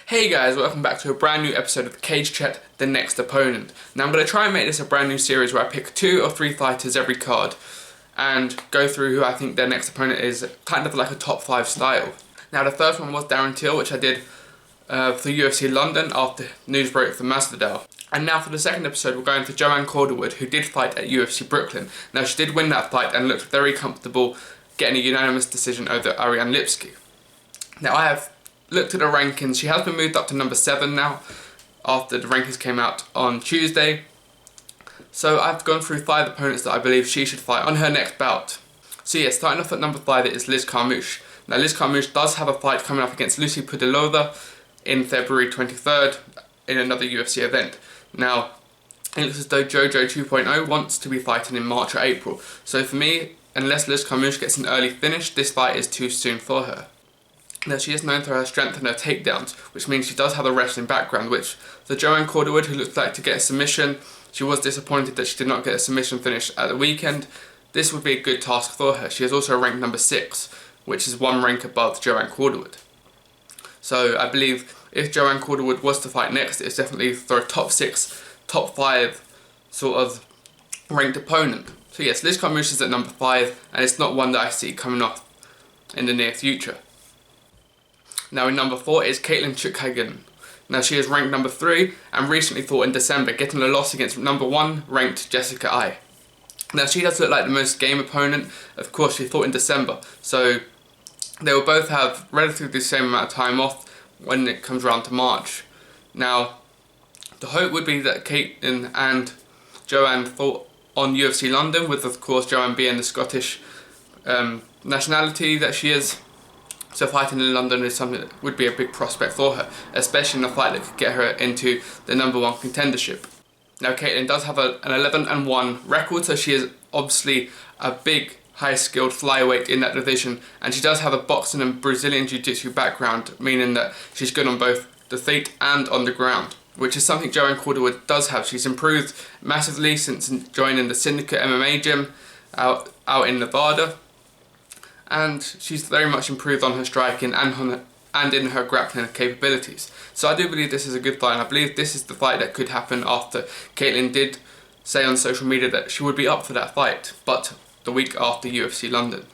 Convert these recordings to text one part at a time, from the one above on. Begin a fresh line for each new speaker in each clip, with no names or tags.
Hey guys, welcome back to a brand new episode of the Cage Chat, The Next Opponent. Now I'm going to try and make this a brand new series where I pick 2 or 3 fighters every card and go through who I think their next opponent is, kind of like a top 5 style. Now the first one was Darren Till, which I did for UFC London after news broke for Masvidal. And now for the second episode we're going to Joanne Calderwood, who did fight at UFC Brooklyn. Now she did win that fight and looked very comfortable getting a unanimous decision over Ariane Lipski. Now I have looked at the rankings. She has been moved up to number 7 now after the rankings came out on Tuesday. So I've gone through 5 opponents that I believe she should fight on her next bout. So yeah, starting off at number 5 is Liz Carmouche. Now Liz Carmouche does have a fight coming up against Lucy Pudilova in February 23rd in another UFC event. Now it looks as though JoJo 2.0 wants to be fighting in March or April. So for me, unless Liz Carmouche gets an early finish, this fight is too soon for her. Now she is known for her strength and her takedowns, which means she does have a wrestling background, which for Joanne Calderwood, who looks like to get a submission, she was disappointed that she did not get a submission finish at the weekend. This would be a good task for her. She is also ranked number 6, which is 1 rank above Joanne Calderwood. So I believe if Joanne Calderwood was to fight next, it's definitely for a top 6, top 5 sort of ranked opponent. So yes, Liz Carmouche is at number 5, and it's not one that I see coming off in the near future. Now in number 4 is Katlyn Chookagian. Now she is ranked number 3 and recently fought in December, getting a loss against number 1 ranked Jessica Ai. Now she does look like the most game opponent. Of course she fought in December, so they will both have relatively the same amount of time off when it comes around to March. Now the hope would be that Katlyn and Joanne fought on UFC London, with of course Joanne being the Scottish nationality that she is. So fighting in London is something that would be a big prospect for her, especially in a fight that could get her into the number 1 contendership. Now Katlyn does have an 11-1 record, so she is obviously a big, high-skilled flyweight in that division, and she does have a boxing and Brazilian Jiu-Jitsu background, meaning that she's good on both the feet and on the ground, which is something Joanne Calderwood does have. She's improved massively since joining the Syndicate MMA gym out in Nevada. And she's very much improved on her striking and in her grappling capabilities. So I do believe this is a good fight, and I believe this is the fight that could happen after Katlyn did say on social media that she would be up for that fight, but the week after UFC London.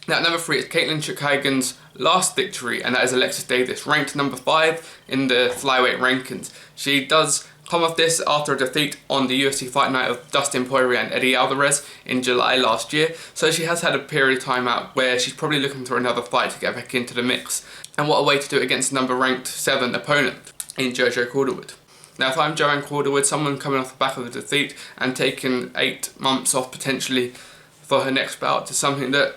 Now at number 3 is Katlyn Chookagian's last victory, and that is Alexis Davis, ranked number 5 in the flyweight rankings. She does come off this after a defeat on the UFC Fight Night of Dustin Poirier and Eddie Alvarez in July last year, so she has had a period of time out where she's probably looking for another fight to get back into the mix. And what a way to do it against a number ranked 7 opponent in JoJo Calderwood. Now if I'm Joanne Calderwood, someone coming off the back of a defeat and taking 8 months off potentially for her next bout is something that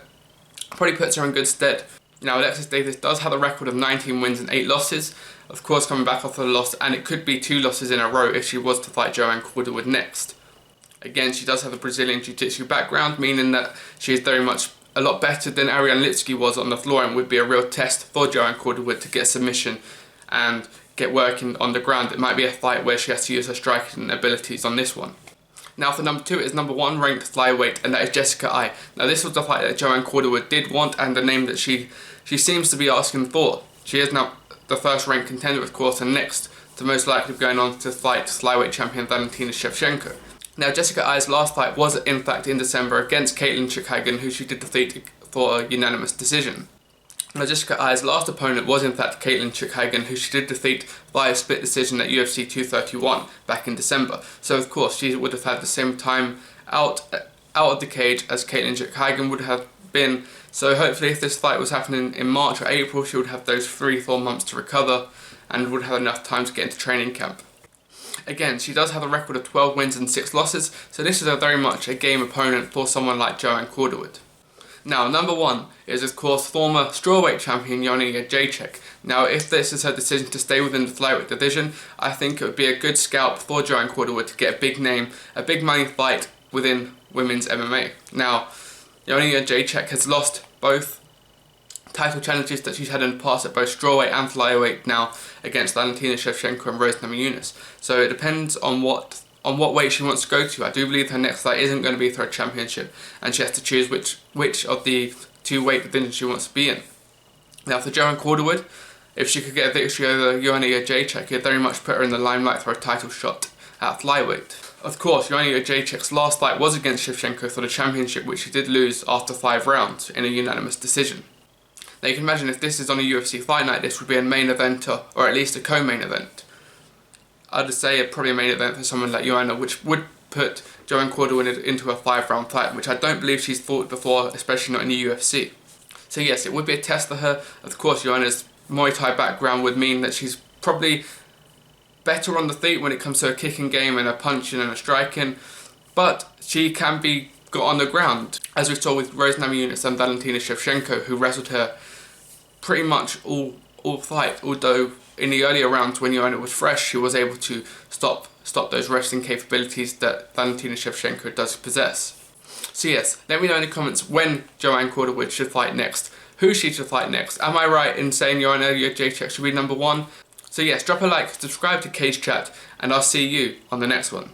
probably puts her in good stead. Now Alexis Davis does have a record of 19 wins and 8 losses, of course coming back off of a loss, and it could be 2 losses in a row if she was to fight Joanne Calderwood next. Again, she does have a Brazilian Jiu-Jitsu background, meaning that she is very much a lot better than Ariane Lipski was on the floor, and would be a real test for Joanne Calderwood to get submission and get working on the ground. It might be a fight where she has to use her striking abilities on this one. Now for number 2 is number 1 ranked flyweight, and that is Jessica Ai. Now this was the fight that Joanne Calderwood did want, and the name that she seems to be asking for. She is now the first ranked contender, of course, and next to most likely going on to fight flyweight champion Valentina Shevchenko. Now Jessica Ai's last fight was in fact in December against Katlyn Chookagian, who she did defeat for a unanimous decision. Now Jessica Ai's last opponent was in fact Katlyn Chookagian, who she did defeat via split decision at UFC 231 back in December. So of course she would have had the same time out of the cage as Katlyn Chookagian would have been. So hopefully if this fight was happening in March or April, she would have those 3-4 months to recover and would have enough time to get into training camp. Again, she does have a record of 12 wins and 6 losses, so this is very much a game opponent for someone like Joanne Calderwood. Now, number 1 is of course former strawweight champion Joanne Calderwood. Now, if this is her decision to stay within the flyweight division, I think it would be a good scalp for Joanne Calderwood to get a big name, a big money fight within women's MMA. Now, Joanne Calderwood has lost both title challenges that she's had in the past at both strawweight and flyweight now against Valentina Shevchenko and Rose Namajunas. So it depends on what weight she wants to go to. I do believe her next fight isn't going to be for a championship, and she has to choose which of the 2 weight divisions she wants to be in. Now for Joanne Calderwood, if she could get a victory over Joanne Jacek, it'd very much put her in the limelight for a title shot at flyweight. Of course, Joanne Jacek's last fight was against Shevchenko for the championship, which she did lose after 5 rounds in a unanimous decision. Now you can imagine if this is on a UFC fight night, this would be a main event or at least a co-main event. I'd say it'd probably a main event for someone like Joanne, which would put Joanne Calderwood into a 5-round fight, which I don't believe she's fought before, especially not in the UFC. So yes, it would be a test for her. Of course, Joanne's Muay Thai background would mean that she's probably better on the feet when it comes to a kicking game and a punching and a striking, but she can be got on the ground, as we saw with Rose Namajunas and Valentina Shevchenko, who wrestled her pretty much all fight, although in the earlier rounds when Joanne was fresh, she was able to stop those wrestling capabilities that Valentina Shevchenko does possess. So yes, let me know in the comments when Joanne Calderwood should fight next, who she should fight next. Am I right in saying Joanne Jacek should be number 1? So yes, drop a like, subscribe to Cage Chat, and I'll see you on the next one.